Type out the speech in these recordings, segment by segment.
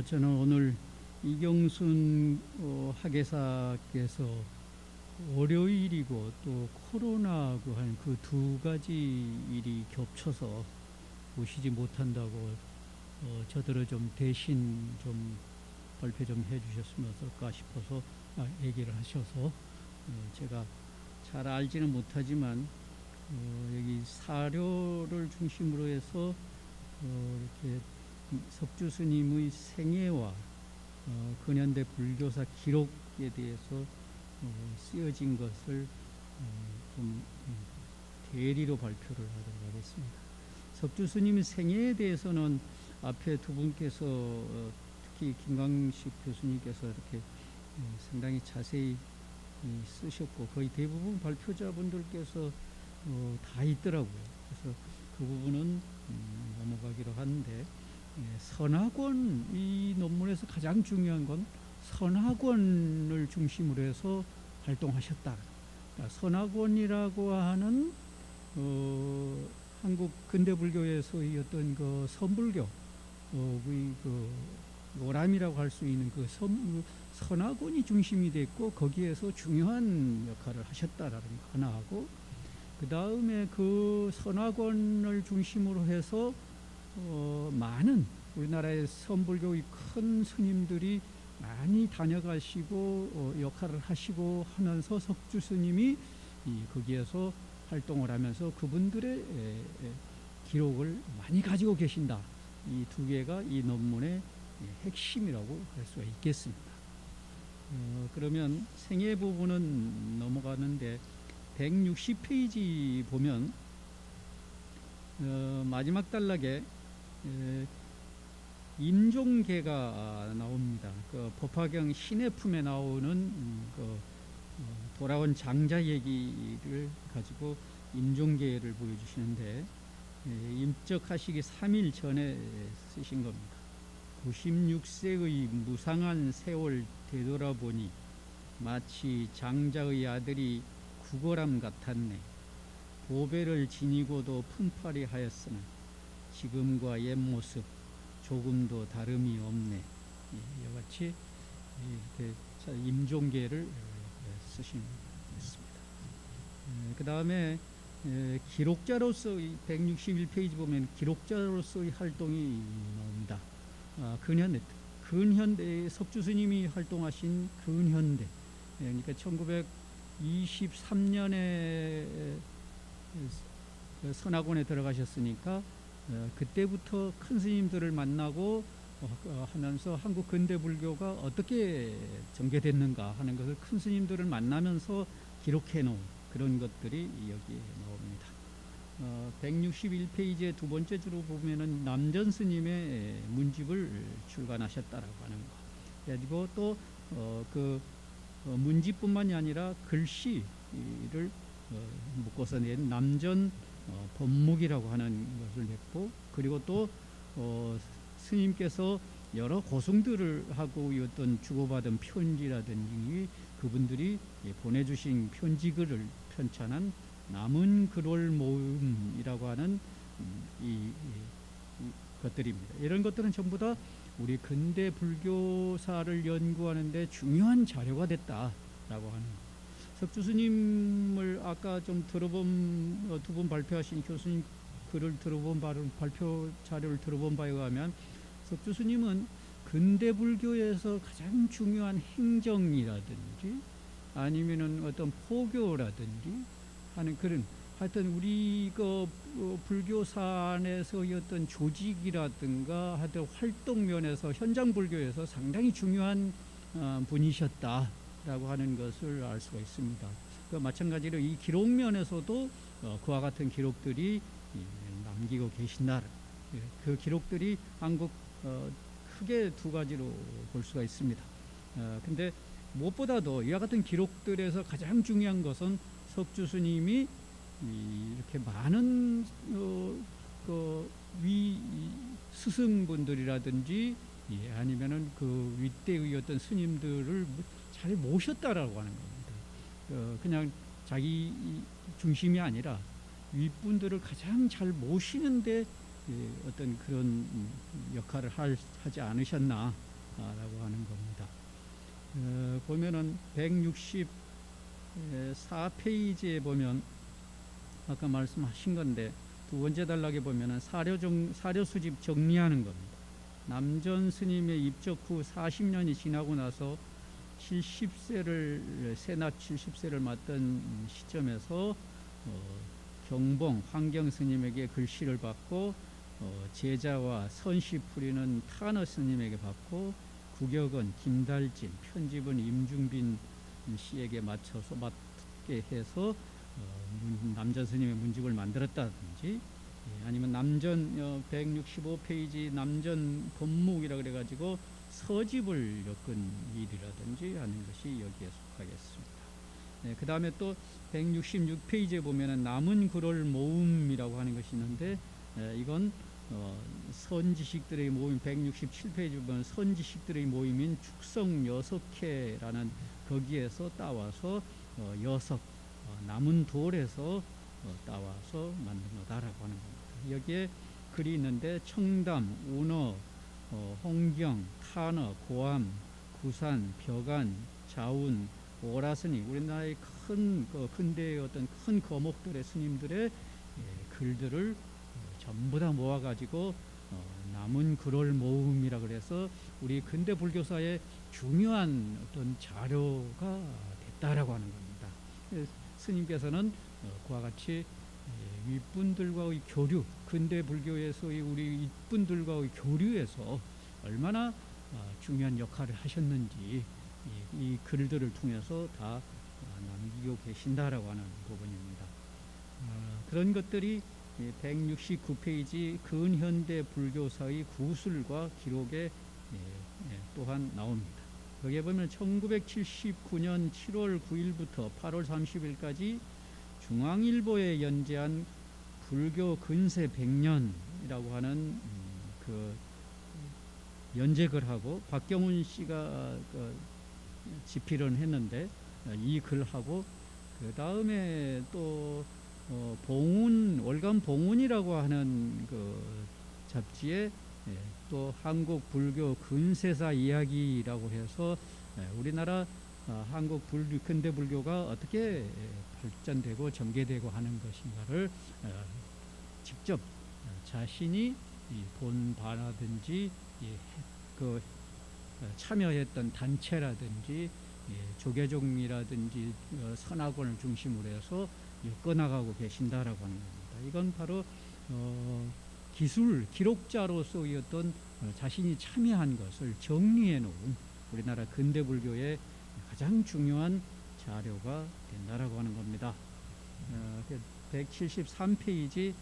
저는 오늘 이경순 학예사께서 월요일이고 또 코로나고 한 그 두 가지 일이 겹쳐서 오시지 못한다고 저들을 좀 대신 좀 발표 좀 해주셨으면 어떨까 싶어서 얘기를 하셔서 제가 잘 알지는 못하지만 여기 사료를 중심으로 해서 이렇게 석주 스님의 생애와 근현대 불교사 기록에 대해서 쓰여진 것을 좀 대리로 발표를 하도록 하겠습니다. 석주 스님의 생애에 대해서는 앞에 두 분께서 특히 김광식 교수님께서 이렇게 상당히 자세히 쓰셨고 거의 대부분 발표자분들께서 다 있더라고요. 그래서 그 부분은 넘어가기로 하는데, 선학원, 이 논문에서 가장 중요한 건 선학원을 중심으로 해서 활동하셨다. 그러니까 선학원이라고 하는 한국 근대불교에서의 어떤 그 선불교, 그 오람이라고 할 수 있는 그 선학원이 중심이 됐고 거기에서 중요한 역할을 하셨다라는 거 하나 하고, 그 다음에 그 선학원을 중심으로 해서 많은 우리나라의 선불교의 큰 스님들이 많이 다녀가시고 역할을 하시고 하면서 석주 스님이 거기에서 활동을 하면서 그분들의 기록을 많이 가지고 계신다. 이 두 개가 이 논문의 핵심이라고 할 수가 있겠습니다. 그러면 생애 부분은 넘어가는데 160페이지 보면 마지막 단락에 임종계가 나옵니다. 그 법화경 신의 품에 나오는 돌아온 장자 얘기를 가지고 임종계를 보여주시는데, 임적하시기 3일 전에 쓰신 겁니다. 96세의 무상한 세월 되돌아보니 마치 장자의 아들이 구걸함 같았네. 보배를 지니고도 품팔이 하였으나 지금과 옛 모습 조금도 다름이 없네. 이와 같이 임종계를 쓰신 것입니다. 그 다음에 기록자로서 161페이지 보면 기록자로서의 활동이 나옵니다. 근현대 석주 스님이 활동하신 근현대, 그러니까 1923년에 선학원에 들어가셨으니까 그때부터 큰 스님들을 만나고 하면서 한국 근대 불교가 어떻게 전개됐는가 하는 것을 큰 스님들을 만나면서 기록해 놓은 그런 것들이 여기에 나옵니다. 161페이지의 두 번째 줄로 보면은 남전 스님의 문집을 출간하셨다라고 하는 거. 그리고 또 그 문집뿐만이 아니라 글씨를 묶어서 낸 남전 법묵이라고 하는 것을 냈고, 그리고 또 스님께서 여러 고승들을 하고 어떤 주고받은 편지라든지 그분들이 보내주신 편지글을 편찬한 남은 글월 모음이라고 하는 이 것들입니다. 이런 것들은 전부 다 우리 근대 불교사를 연구하는데 중요한 자료가 됐다라고 하는 것. 석주 스님을 아까 좀 들어본 두 분 발표하신 교수님 글을 들어본 발표 자료를 들어본 바에 의하면 석주 스님은 근대 불교에서 가장 중요한 행정이라든지 아니면은 어떤 포교라든지 하는 그런, 하여튼 우리 그 불교산에서의 어떤 조직이라든가 하여튼 활동 면에서 현장 불교에서 상당히 중요한 분이셨다라고 하는 것을 알 수가 있습니다. 마찬가지로 이 기록 면에서도 그와 같은 기록들이 남기고 계신다. 그 기록들이 한국 크게 두 가지로 볼 수가 있습니다. 근데 무엇보다도 이와 같은 기록들에서 가장 중요한 것은 석주 스님이 이렇게 많은 위 스승분들이라든지 아니면은 그 윗대의 어떤 스님들을 잘 모셨다라고 하는 겁니다. 그냥 자기 중심이 아니라 윗분들을 가장 잘 모시는데 어떤 그런 역할을 하지 않으셨나 하는 겁니다. 보면은 164페이지에 보면 아까 말씀하신 건데 두 번째 단락에 보면은 사료 수집 정리하는 겁니다. 남전 스님의 입적 후 40년이 지나고 나서 70세를 세납 70세를 맞던 시점에서 경봉 황경 스님에게 글씨를 받고 제자와 선시 풀이는 타너 스님에게 받고 구격은 김달진, 편집은 임중빈 씨에게 맞춰서 맡게 해서 남전 스님의 문집을 만들었다든지, 아니면 남전 165페이지 남전 법묵이라 그래가지고 서집을 엮은 일이라든지 하는 것이 여기에 속하겠습니다. 그 다음에 또 166페이지에 보면은 남은 글을 모음이라고 하는 것이 있는데, 이건 선지식들의 모임, 167페이지 보면 선지식들의 모임인 축성 여석회라는 거기에서 따와서 여석 남은 돌에서 따와서 만든 거다라고 하는 겁니다. 여기에 글이 있는데 청담, 운어, 홍경, 탄어, 고암, 구산, 벽안, 자운, 오라스니, 우리나라의 큰 근대의 어떤 큰 거목들의 스님들의 글들을 전부 다 모아가지고 남은 글을 모음이라 그래서 우리 근대 불교사의 중요한 어떤 자료가 됐다라고 하는 겁니다. 스님께서는 그와 같이 윗분들과의 교류, 근대 불교에서의 우리 윗분들과의 교류에서 얼마나 중요한 역할을 하셨는지 이 글들을 통해서 다 남기고 계신다라고 하는 부분입니다. 그런 것들이 169페이지 근현대 불교사의 구술과 기록에 또한 나옵니다. 거기에 보면 1979년 7월 9일부터 8월 30일까지 중앙일보에 연재한 불교 근세 100년이라고 하는 그 연재글하고 박경훈 씨가 집필을 했는데, 이 글하고 그 다음에 또 봉운, 월간 봉운이라고 하는 그 잡지에 또 한국 불교 근세사 이야기라고 해서 우리나라 한국 근대 불교가 어떻게 발전되고 전개되고 하는 것인가를 직접 자신이 본반하든지 그 참여했던 단체라든지 조계종이라든지 선악원을 중심으로 해서 엮어나가고 계신다라고 하는 겁니다. 이건 바로 기록자로서의 어떤 자신이 참여한 것을 정리해 놓은 우리나라 근대 불교의 가장 중요한 자료가 된다라고 하는 겁니다. 173페이지,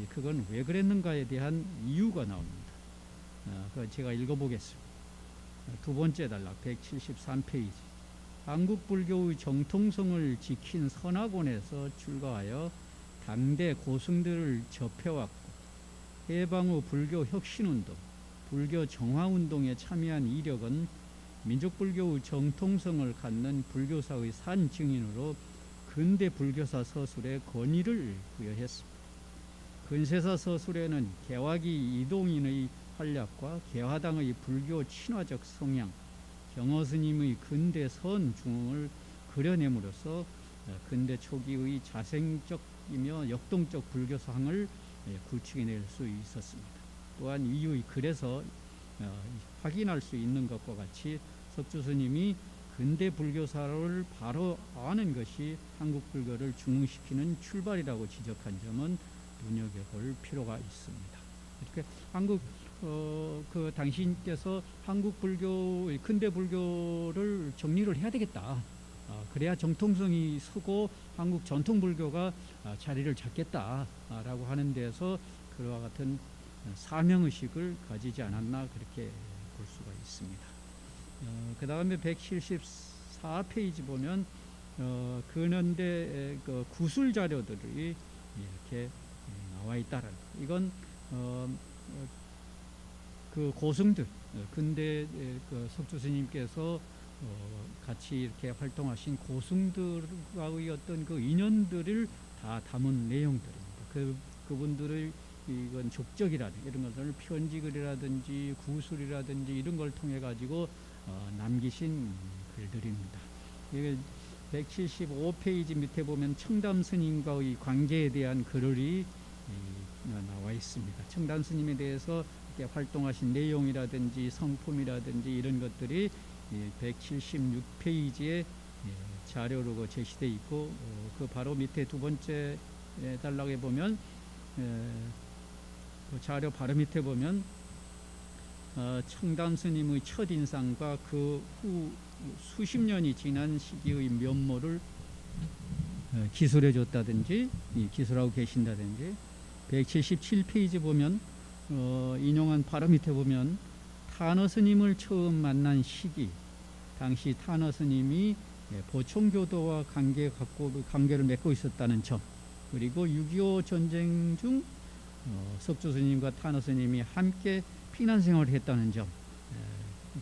그건 왜 그랬는가에 대한 이유가 나옵니다. 제가 읽어보겠습니다. 두 번째 단락 173페이지. 한국 불교의 정통성을 지킨 선악원에서 출가하여 당대 고승들을 접해왔고, 해방 후 불교 혁신운동, 불교 정화운동에 참여한 이력은 민족불교의 정통성을 갖는 불교사의 산 증인으로 근대 불교사 서술에 권위를 부여했습니다. 근세사 서술에는 개화기 이동인의 활약과 개화당의 불교 친화적 성향, 경허스님의 근대 선중을 그려냄으로써 근대 초기의 자생적이며 역동적 불교상을 구축해낼 수 있었습니다. 또한 이의 글에서 확인할 수 있는 것과 같이 석주스님이 근대 불교사를 바로 아는 것이 한국 불교를 중흥시키는 출발이라고 지적한 점은 눈여겨볼 필요가 있습니다. 이렇게 그 당신께서 한국 불교, 근대 불교를 정리를 해야 되겠다. 그래야 정통성이 서고 한국 전통 불교가 자리를 잡겠다라고 하는 데서 그와 같은 사명의식을 가지지 않았나 그렇게 볼 수가 있습니다. 그 다음에 174페이지 보면 근현대 그 구술 자료들이 이렇게 나와 있다라는, 이건 그 고승들, 근대 그 석주스님께서 같이 이렇게 활동하신 고승들과의 어떤 그 인연들을 다 담은 내용들입니다. 그분들의 이건 족적이라든지 이런 것을 편지글이라든지 구술이라든지 이런 걸 통해 가지고 남기신 글들입니다. 이게 175페이지 밑에 보면 청담 스님과의 관계에 대한 글이 나와 있습니다. 청담 스님에 대해서 이렇게 활동하신 내용이라든지 성품이라든지 이런 것들이 176페이지에 자료로 제시되어 있고, 그 바로 밑에 두 번째 단락에 보면 그 자료 바로 밑에 보면 청담 스님의 첫인상과 그 후 수십 년이 지난 시기의 면모를 기술해 줬다든지 기술하고 계신다든지, 177페이지 보면 인용한 바로 밑에 보면 타너 스님을 처음 만난 시기, 당시 타너 스님이 보총교도와 관계를 맺고 있었다는 점, 그리고 6.25 전쟁 중 석주 스님과 타너 스님이 함께 피난 생활을 했다는 점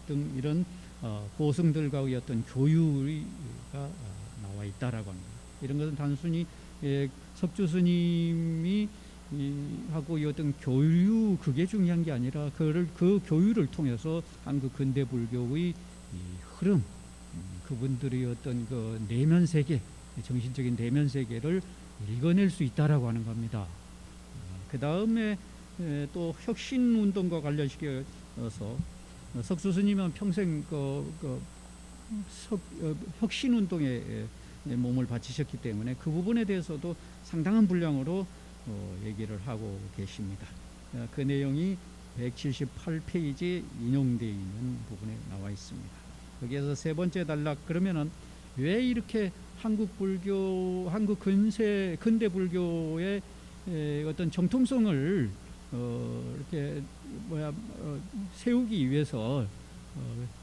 등 이런 고승들과의 어떤 교류가 나와 있다라고 합니다. 이런 것은 단순히 석주 스님이 하고 어떤 교류 그게 중요한 게 아니라 그 교류를 통해서 한국 근대 불교의 흐름, 그분들의 어떤 그 내면 세계, 정신적인 내면 세계를 읽어낼 수 있다라고 하는 겁니다. 그 다음에 또 혁신 운동과 관련시켜서 석수 스님은 평생 혁신 운동에 몸을 바치셨기 때문에 그 부분에 대해서도 상당한 분량으로 얘기를 하고 계십니다. 그 내용이 178페이지에 인용되어 있는 부분에 나와 있습니다. 여기에서 세 번째 단락, 그러면은 왜 이렇게 한국 근대 불교의 어떤 정통성을 이렇게 세우기 위해서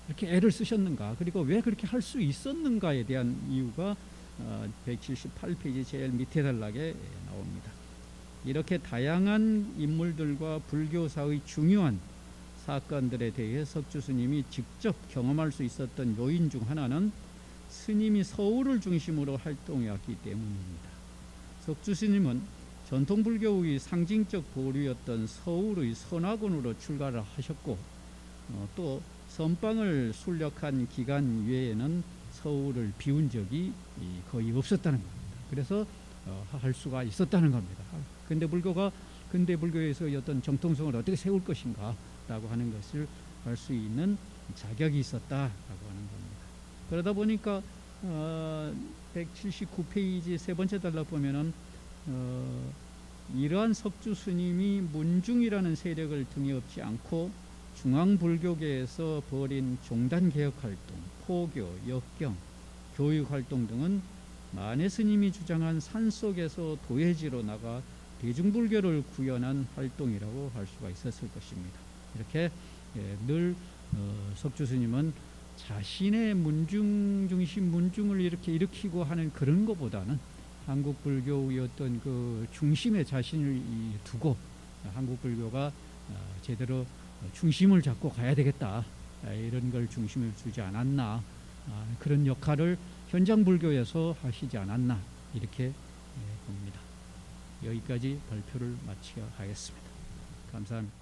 이렇게 애를 쓰셨는가, 그리고 왜 그렇게 할 수 있었는가에 대한 이유가 178페이지 제일 밑에 단락에 나옵니다. 이렇게 다양한 인물들과 불교사의 중요한 사건들에 대해 석주 스님이 직접 경험할 수 있었던 요인 중 하나는 스님이 서울을 중심으로 활동해왔기 때문입니다. 석주 스님은 전통 불교의 상징적 보류였던 서울의 선화군으로 출가를 하셨고, 또 선방을 순력한 기간 외에는 서울을 비운 적이 거의 없었다는 겁니다. 그래서 할 수가 있었다는 겁니다. 근데 불교에서 어떤 정통성을 어떻게 세울 것인가라고 하는 것을 할 수 있는 자격이 있었다라고 하는 겁니다. 그러다 보니까 179페이지 세 번째 단락 보면은 이러한 석주 스님이 문중이라는 세력을 등에 업지 않고 중앙불교계에서 벌인 종단개혁활동, 포교, 역경, 교육활동 등은 만해 스님이 주장한 산속에서 도해지로 나가 대중불교를 구현한 활동이라고 할 수가 있었을 것입니다. 이렇게 늘 석주 스님은 자신의 문중 중심 문중을 이렇게 일으키고 하는 그런 것보다는 한국 불교의 어떤 그 중심에 자신을 두고 한국 불교가 제대로 중심을 잡고 가야 되겠다, 이런 걸 중심을 두지 않았나, 그런 역할을 현장 불교에서 하시지 않았나, 이렇게 봅니다. 여기까지 발표를 마치겠습니다. 감사합니다.